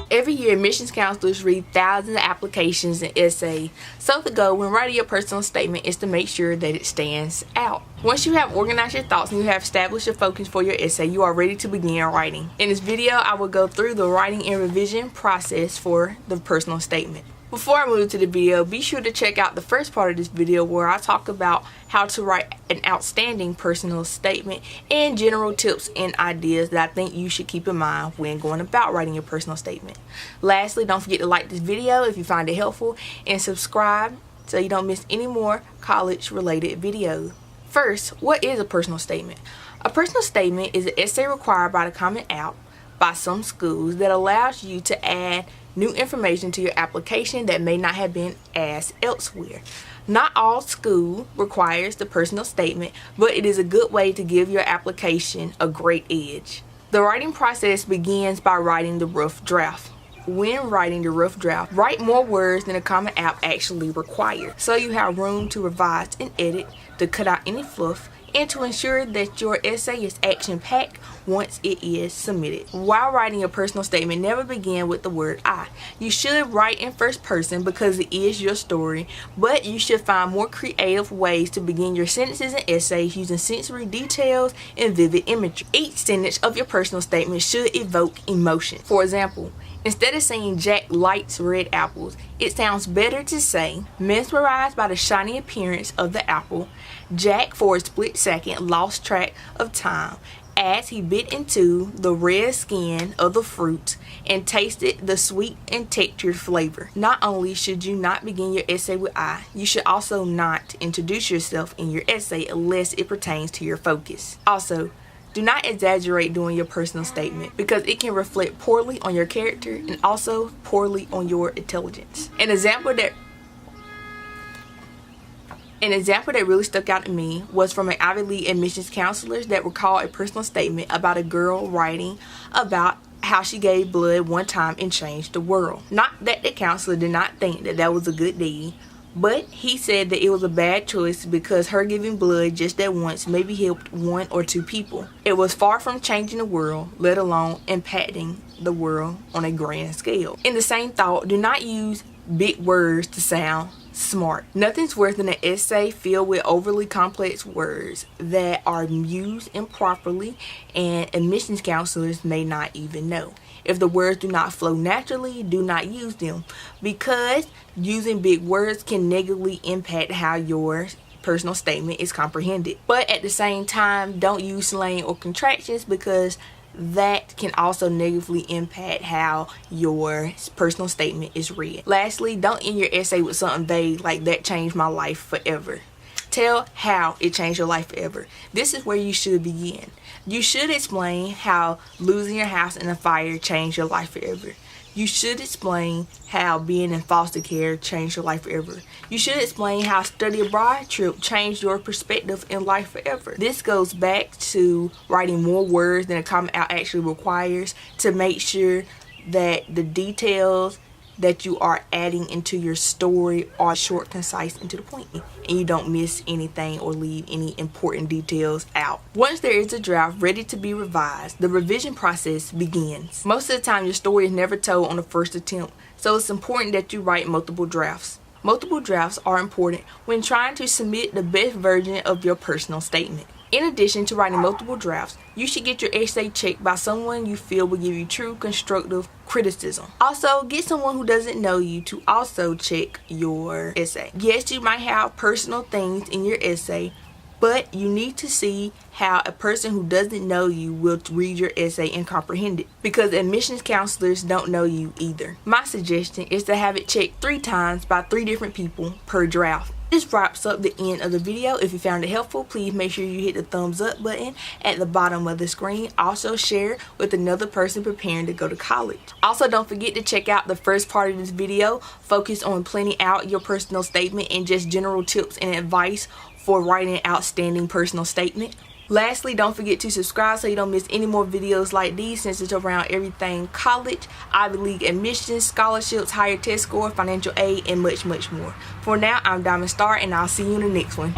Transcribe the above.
Every year, admissions counselors read thousands of applications and essays, so the goal when writing your personal statement is to make sure that it stands out. Once you have organized your thoughts and you have established a focus for your essay, you are ready to begin writing. In this video, I will go through the writing and revision process for the personal statement. Before I move to the video, be sure to check out the first part of this video where I talk about how to write an outstanding personal statement and general tips and ideas that I think you should keep in mind when going about writing your personal statement. Lastly, don't forget to like this video if you find it helpful and subscribe so you don't miss any more college related videos. First, what is a personal statement? A personal statement is an essay required by the Common App by some schools that allows you to add new information to your application that may not have been asked elsewhere. Not all school requires the personal statement, but it is a good way to give your application a great edge. The writing process begins by writing the rough draft. When writing the rough draft, write more words than the Common App actually requires, so you have room to revise and edit, to cut out any fluff, and to ensure that your essay is action-packed once it is submitted. While writing your personal statement, never begin with the word I. You should write in first person because it is your story, but you should find more creative ways to begin your sentences and essays using sensory details and vivid imagery. Each sentence of your personal statement should evoke emotion. For example, instead of saying Jack likes red apples, it sounds better to say, mesmerized by the shiny appearance of the apple, Jack for a split second lost track of time as he bit into the red skin of the fruit and tasted the sweet and textured flavor. Not only should you not begin your essay with I, you should also not introduce yourself in your essay unless it pertains to your focus. Also, do not exaggerate during your personal statement because it can reflect poorly on your character and also poorly on your intelligence. An example that really stuck out to me was from an Ivy League admissions counselor that recalled a personal statement about a girl writing about how she gave blood one time and changed the world. Not that the counselor did not think that that was a good deed, but he said that it was a bad choice because her giving blood just that once maybe helped one or two people. It was far from changing the world, let alone impacting the world on a grand scale. In the same thought, do not use big words to sound smart. Nothing's worse than an essay filled with overly complex words that are used improperly and admissions counselors may not even know. If the words do not flow naturally, do not use them because using big words can negatively impact how your personal statement is comprehended. But at the same time, don't use slang or contractions because that can also negatively impact how your personal statement is read. Lastly, don't end your essay with something vague like that changed my life forever. Tell how it changed your life forever. This is where you should begin. You should explain how losing your house in a fire changed your life forever. You should explain how being in foster care changed your life forever. You should explain how study abroad trip changed your perspective in life forever. This goes back to writing more words than a Common App actually requires to make sure that the details that you are adding into your story are short, concise, and to the point, and you don't miss anything or leave any important details out. Once there is a draft ready to be revised, the revision process begins. Most of the time, your story is never told on the first attempt, so it's important that you write multiple drafts. Multiple drafts are important when trying to submit the best version of your personal statement. In addition to writing multiple drafts, you should get your essay checked by someone you feel will give you true constructive criticism. Also, get someone who doesn't know you to also check your essay. Yes, you might have personal things in your essay, but you need to see how a person who doesn't know you will read your essay and comprehend it, because admissions counselors don't know you either. My suggestion is to have it checked 3 times by 3 different people per draft. This wraps up the end of the video. If you found it helpful, please make sure you hit the thumbs up button at the bottom of the screen. Also share with another person preparing to go to college. Also, don't forget to check out the first part of this video, focus on planning out your personal statement and just general tips and advice for writing an outstanding personal statement. Lastly, don't forget to subscribe so you don't miss any more videos like these, since it's around everything college, Ivy League admissions, scholarships, higher test score, financial aid, and much more. For now, I'm DymondStar, and I'll see you in the next one.